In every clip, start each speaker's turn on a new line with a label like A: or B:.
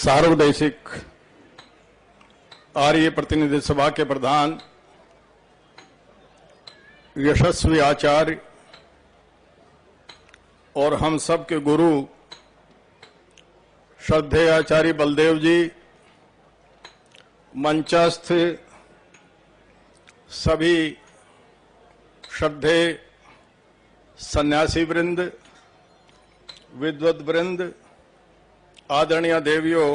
A: सार्वदेशिक आर्य प्रतिनिधि सभा के प्रधान यशस्वी आचार्य और हम सब के गुरु श्रद्धेय आचार्य बलदेव जी, मंचस्थ सभी श्रद्धेय सन्यासी वृंद, विद्वत वृंद, आदरणीय देवियों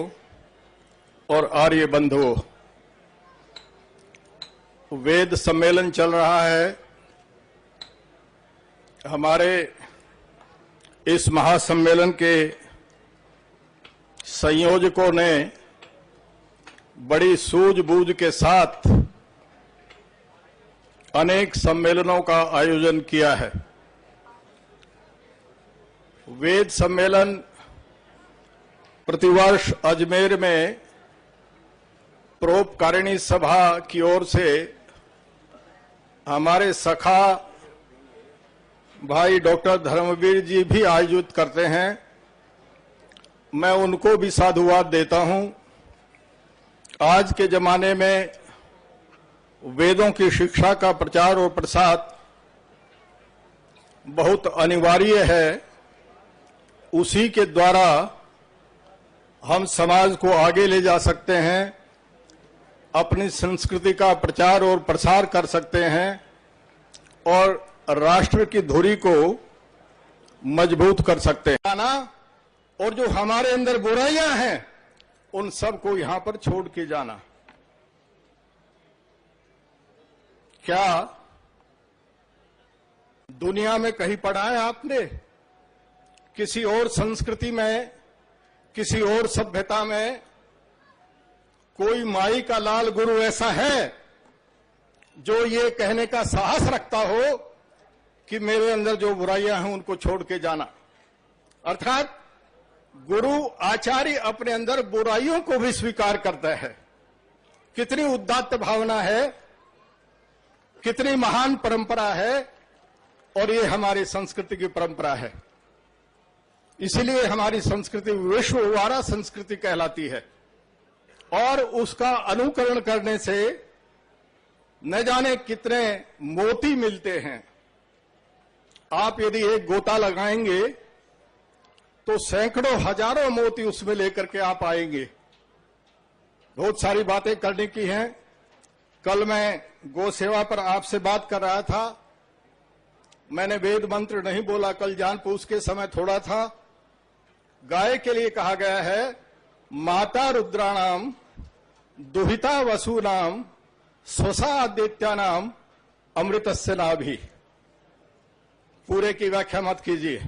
A: और आर्य बंधुओं, वेद सम्मेलन चल रहा है। हमारे इस महासम्मेलन के संयोजकों ने बड़ी सूझबूझ के साथ अनेक सम्मेलनों का आयोजन किया है। वेद सम्मेलन प्रतिवर्ष अजमेर में परोपकारिणी सभा की ओर से हमारे सखा भाई डॉक्टर धर्मवीर जी भी आयोजित करते हैं। मैं उनको भी साधुवाद देता हूं। आज के जमाने में वेदों की शिक्षा का प्रचार और प्रसार बहुत अनिवार्य है। उसी के द्वारा हम समाज को आगे ले जा सकते हैं, अपनी संस्कृति का प्रचार और प्रसार कर सकते हैं और राष्ट्र की धुरी को मजबूत कर सकते हैं। और जो हमारे अंदर बुराइयां हैं उन सबको यहां पर छोड़ के जाना। क्या दुनिया में कहीं पढ़ा है आपने? किसी और संस्कृति में, किसी और सभ्यता में कोई माई का लाल गुरु ऐसा है जो ये कहने का साहस रखता हो कि मेरे अंदर जो बुराइयां हैं उनको छोड़ के जाना? अर्थात गुरु आचार्य अपने अंदर बुराइयों को भी स्वीकार करता है। कितनी उदात्त भावना है, कितनी महान परंपरा है। और ये हमारी संस्कृति की परंपरा है। इसलिए हमारी संस्कृति विश्ववारा संस्कृति कहलाती है और उसका अनुकरण करने से न जाने कितने मोती मिलते हैं। आप यदि एक गोता लगाएंगे तो सैकड़ों हजारों मोती उसमें लेकर के आप आएंगे। बहुत सारी बातें करने की हैं। कल मैं गौ सेवा पर आपसे बात कर रहा था। मैंने वेद मंत्र नहीं बोला, कल जान पूछ के समय थोड़ा था। गाय के लिए कहा गया है माता रुद्राणाम दुहिता वसुनाम स्वसा आदित्यानाम अमृतस्य नाभि। पूरे की व्याख्या मत कीजिए,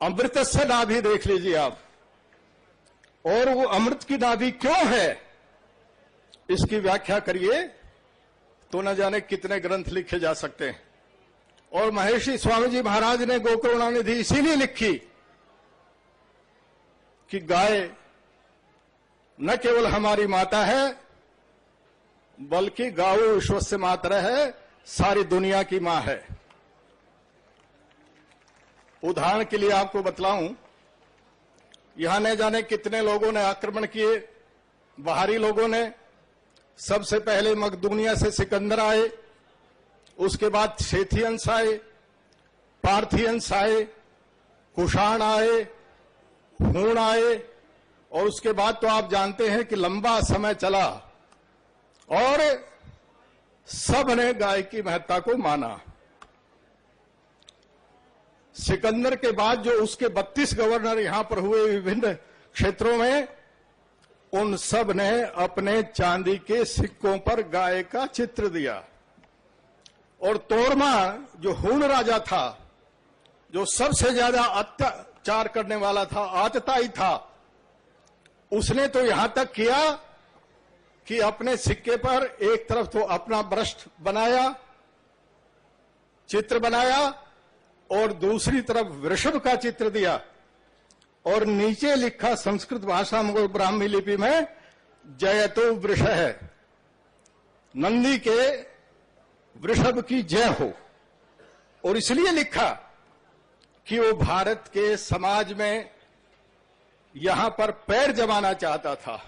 A: अमृतस्य नाभि देख लीजिए आप। और वो अमृत की नाभि क्यों है इसकी व्याख्या करिए तो न जाने कितने ग्रंथ लिखे जा सकते हैं। और महर्षि स्वामी जी महाराज ने गोकरुणानिधि इसीलिए लिखी कि गाय न केवल हमारी माता है बल्कि गावो विश्वस्य मातरः है, सारी दुनिया की मां है। उदाहरण के लिए आपको बतलाऊं, यहां न जाने कितने लोगों ने आक्रमण किए, बाहरी लोगों ने। सबसे पहले मकदूनिया से सिकंदर आए, उसके बाद शेथियंस आए, पार्थियंस आए, कुषाण आए, हूण आए और उसके बाद तो आप जानते हैं कि लंबा समय चला और सब ने गाय की महत्ता को माना। सिकंदर के बाद जो उसके 32 गवर्नर यहां पर हुए विभिन्न क्षेत्रों में, उन सब ने अपने चांदी के सिक्कों पर गाय का चित्र दिया। और तोरमा जो हूण राजा था, जो सबसे ज्यादा अत्याचार करने वाला था, आतताई था, उसने तो यहां तक किया कि अपने सिक्के पर एक तरफ तो अपना ब्रस्ट बनाया, चित्र बनाया और दूसरी तरफ वृषभ का चित्र दिया और नीचे लिखा संस्कृत भाषा में ब्राह्मी लिपि में जयतो वृष है, नंदी के वृषभ की जय हो। और इसलिए लिखा कि वो भारत के समाज में यहां पर पैर जमाना चाहता था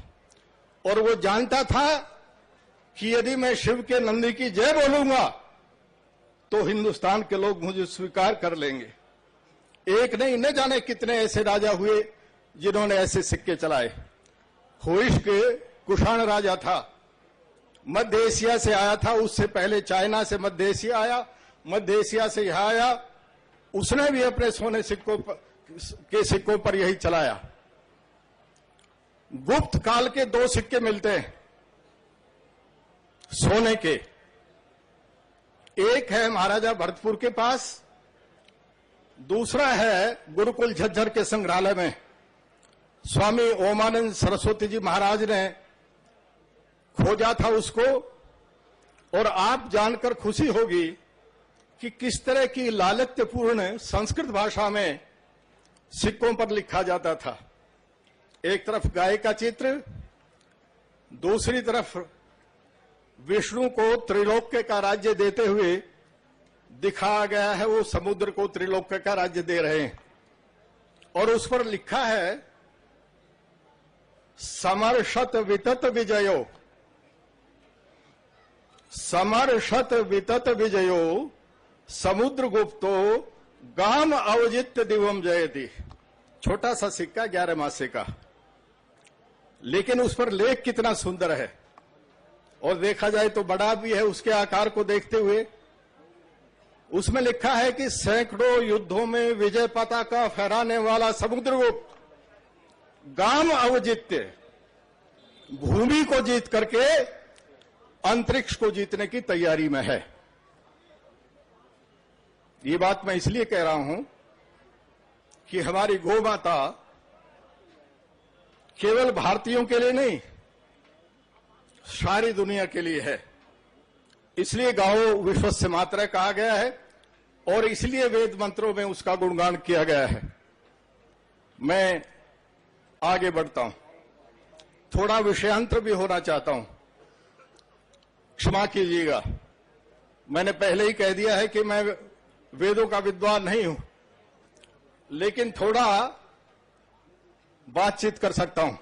A: और वो जानता था कि यदि मैं शिव के नंदी की जय बोलूंगा तो हिंदुस्तान के लोग मुझे स्वीकार कर लेंगे। एक नहीं, न जाने कितने ऐसे राजा हुए जिन्होंने ऐसे सिक्के चलाए। होइश के कुषाण राजा था, मध्य एशिया से आया था, उससे पहले चाइना से मध्य एशिया आया, मध्य एशिया से यहां आया, उसने भी अपने सोने सिक्कों पर यही चलाया। गुप्त काल के 2 सिक्के मिलते हैं सोने के। एक है महाराजा भरतपुर के पास, दूसरा है गुरुकुल झज्जर के संग्रहालय में। स्वामी ओमानंद सरस्वती जी महाराज ने खोजा था उसको, और आप जानकर खुशी होगी कि किस तरह की लालित्यपूर्ण संस्कृत भाषा में सिक्कों पर लिखा जाता था। एक तरफ गाय का चित्र, दूसरी तरफ विष्णु को त्रिलोक्य का राज्य देते हुए दिखाया गया है। वो समुद्र को त्रिलोक्य का राज्य दे रहे हैं और उस पर लिखा है समर्षत वितत विजयो, समर्षत वितत विजयो समुद्रगुप्तो गाम अवजित्य दिवम जयति। छोटा सा सिक्का 11 मासे का, लेकिन उस पर लेख कितना सुंदर है, और देखा जाए तो बड़ा भी है उसके आकार को देखते हुए। उसमें लिखा है कि सैकड़ों युद्धों में विजय पताका फहराने वाला समुद्रगुप्त गाम अवजित्य, भूमि को जीत करके अंतरिक्ष को जीतने की तैयारी में है। ये बात मैं इसलिए कह रहा हूं कि हमारी गौ माता केवल भारतीयों के लिए नहीं, सारी दुनिया के लिए है। इसलिए गौ विश्वस्य मातरा कहा गया है और इसलिए वेद मंत्रों में उसका गुणगान किया गया है। मैं आगे बढ़ता हूं, थोड़ा विषयांतर भी होना चाहता हूं, क्षमा कीजिएगा। मैंने पहले ही कह दिया है कि मैं वेदों का विद्वान नहीं हूं, लेकिन थोड़ा बातचीत कर सकता हूं।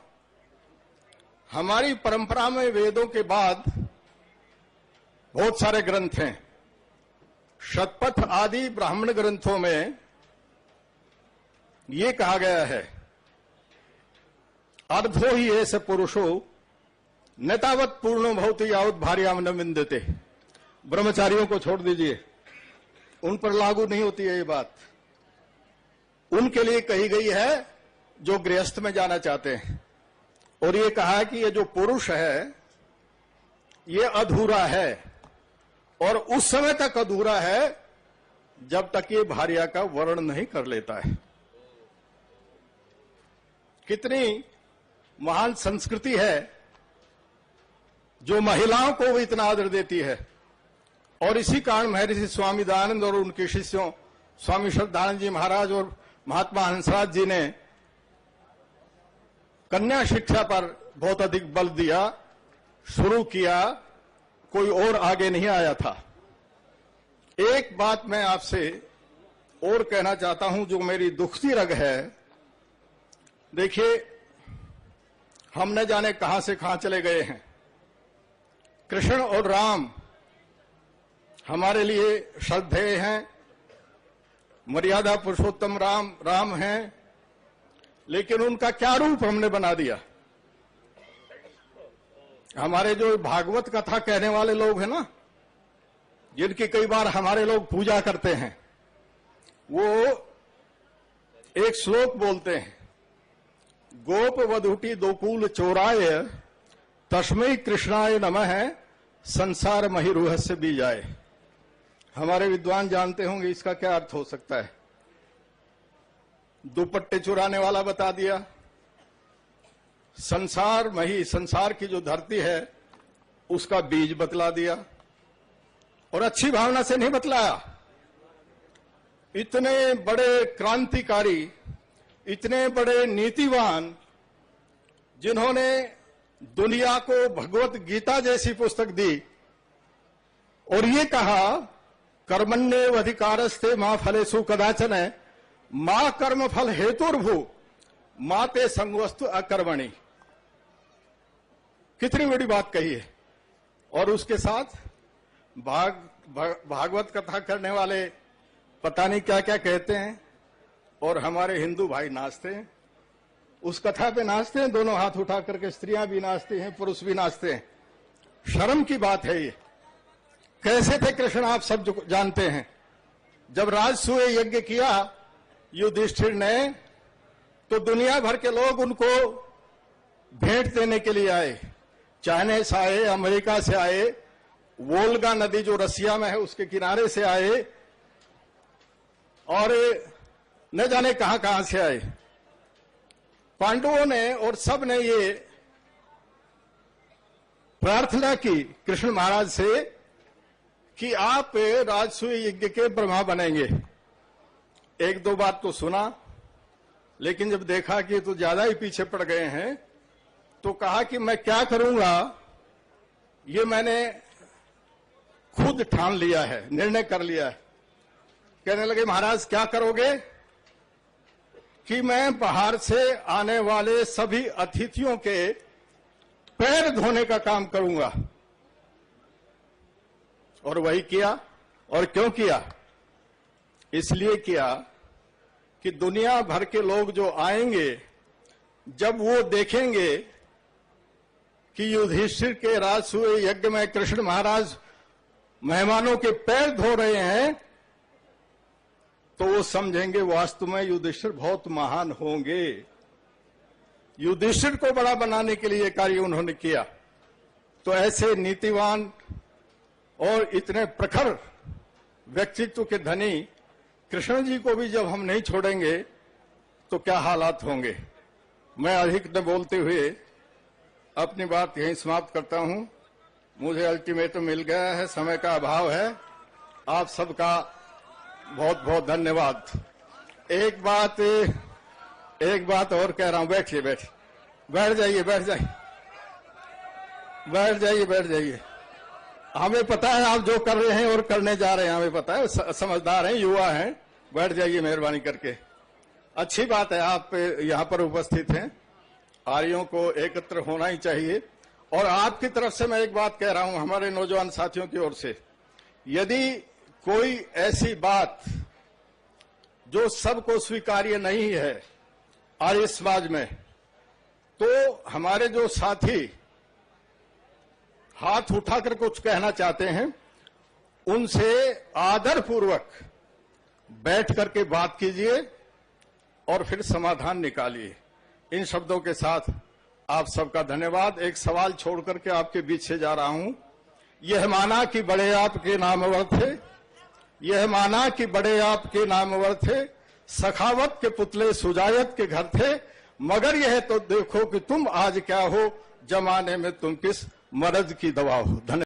A: हमारी परंपरा में वेदों के बाद बहुत सारे ग्रंथ हैं। शतपथ आदि ब्राह्मण ग्रंथों में ये कहा गया है, अर्धो ही ऐसे पुरुषो न तावत पूर्णो भवति यावत भार्याम न विंदते। ब्रह्मचारियों को छोड़ दीजिए, उन पर लागू नहीं होती है ये बात। उनके लिए कही गई है जो गृहस्थ में जाना चाहते हैं। और ये कहा कि ये जो पुरुष है ये अधूरा है, और उस समय तक अधूरा है जब तक ये भार्या का वर्ण नहीं कर लेता है। कितनी महान संस्कृति है जो महिलाओं को भी इतना आदर देती है। और इसी कारण महर्षि स्वामी दयानंद और उनके शिष्यों स्वामी श्रद्धानंद जी महाराज और महात्मा हंसराज जी ने कन्या शिक्षा पर बहुत अधिक बल दिया, शुरू किया, कोई और आगे नहीं आया था। एक बात मैं आपसे और कहना चाहता हूं जो मेरी दुखती रग है। देखिए, हम न जाने कहां से कहां चले गए हैं। कृष्ण और राम हमारे लिए श्रद्धेय हैं, मर्यादा पुरुषोत्तम राम हैं, लेकिन उनका क्या रूप हमने बना दिया। हमारे जो भागवत कथा कहने वाले लोग हैं ना, जिनकी कई बार हमारे लोग पूजा करते हैं, वो एक श्लोक बोलते हैं, गोप वधुटी दोकूल चोराय तस्मै कृष्णाय नमः संसार महिरूहस्य बीजाय। हमारे विद्वान जानते होंगे इसका क्या अर्थ हो सकता है। दुपट्टे चुराने वाला बता दिया, संसार की जो धरती है उसका बीज बतला दिया, और अच्छी भावना से नहीं बतलाया। इतने बड़े क्रांतिकारी, इतने बड़े नीतिवान, जिन्होंने दुनिया को भगवत गीता जैसी पुस्तक दी और ये कहा कर्मण्येव अधिकारस्ते मां फलेषु कदाचन मां कर्म फल हेतुर्भु माते संगोस्तु अकर्मणि। कितनी बड़ी बात कही है। और उसके साथ भागवत कथा करने वाले पता नहीं क्या क्या कहते हैं, और हमारे हिंदू भाई नाचते हैं, उस कथा पे नाचते हैं, दोनों हाथ उठा करके, स्त्रियां भी नाचती हैं, पुरुष भी नाचते हैं। शर्म की बात है ये। कैसे थे कृष्ण आप सब जो जानते हैं। जब राजसूय यज्ञ किया युधिष्ठिर ने, तो दुनिया भर के लोग उनको भेंट देने के लिए आए। चाइना से आए, अमेरिका से आए, वोल्गा नदी जो रसिया में है उसके किनारे से आए, और न जाने कहां कहां से आए। पांडवों ने और सब ने ये प्रार्थना की कृष्ण महाराज से कि आप राजसूय यज्ञ के ब्रह्मा बनेंगे। एक दो बात तो सुना, लेकिन जब देखा कि तो ज्यादा ही पीछे पड़ गए हैं, तो कहा कि मैं क्या करूंगा, ये मैंने खुद ठान लिया है, निर्णय कर लिया है। कहने लगे महाराज क्या करोगे? कि मैं बाहर से आने वाले सभी अतिथियों के पैर धोने का काम करूंगा। और वही किया। और क्यों किया? इसलिए किया कि दुनिया भर के लोग जो आएंगे, जब वो देखेंगे कि युधिष्ठिर के राजसूय यज्ञ में कृष्ण महाराज मेहमानों के पैर धो रहे हैं, तो वो समझेंगे वास्तव में युधिष्ठिर बहुत महान होंगे। युधिष्ठिर को बड़ा बनाने के लिए कार्य उन्होंने किया। तो ऐसे नीतिवान और इतने प्रखर व्यक्तित्व के धनी कृष्ण जी को भी जब हम नहीं छोड़ेंगे तो क्या हालात होंगे। मैं अधिक न बोलते हुए अपनी बात यहीं समाप्त करता हूं। मुझे अल्टीमेटम मिल गया है, समय का अभाव है। आप सबका बहुत बहुत धन्यवाद। एक बात और कह रहा हूं। बैठ जाइए। हमें पता है आप जो कर रहे हैं और करने जा रहे हैं, हमें पता है, समझदार हैं, युवा हैं। बैठ जाइए मेहरबानी करके। अच्छी बात है आप यहां पर उपस्थित हैं। आर्यों को एकत्र होना ही चाहिए। और आपकी तरफ से मैं एक बात कह रहा हूं, हमारे नौजवान साथियों की ओर से, यदि कोई ऐसी बात जो सबको स्वीकार्य नहीं है आर्य समाज में, तो हमारे जो साथी हाथ उठाकर कुछ कहना चाहते हैं, उनसे आदरपूर्वक बैठ करके बात कीजिए और फिर समाधान निकालिए। इन शब्दों के साथ आप सबका धन्यवाद। एक सवाल छोड़ करके आपके बीच से जा रहा हूं। यह माना कि बड़े आपके नामवर थे, यह माना कि बड़े आपके नामवर थे, सखावत के पुतले सुजायत के घर थे, मगर यह तो देखो कि तुम आज क्या हो, जमाने में तुम किस मर्ज की दवा हो। धन्यवाद।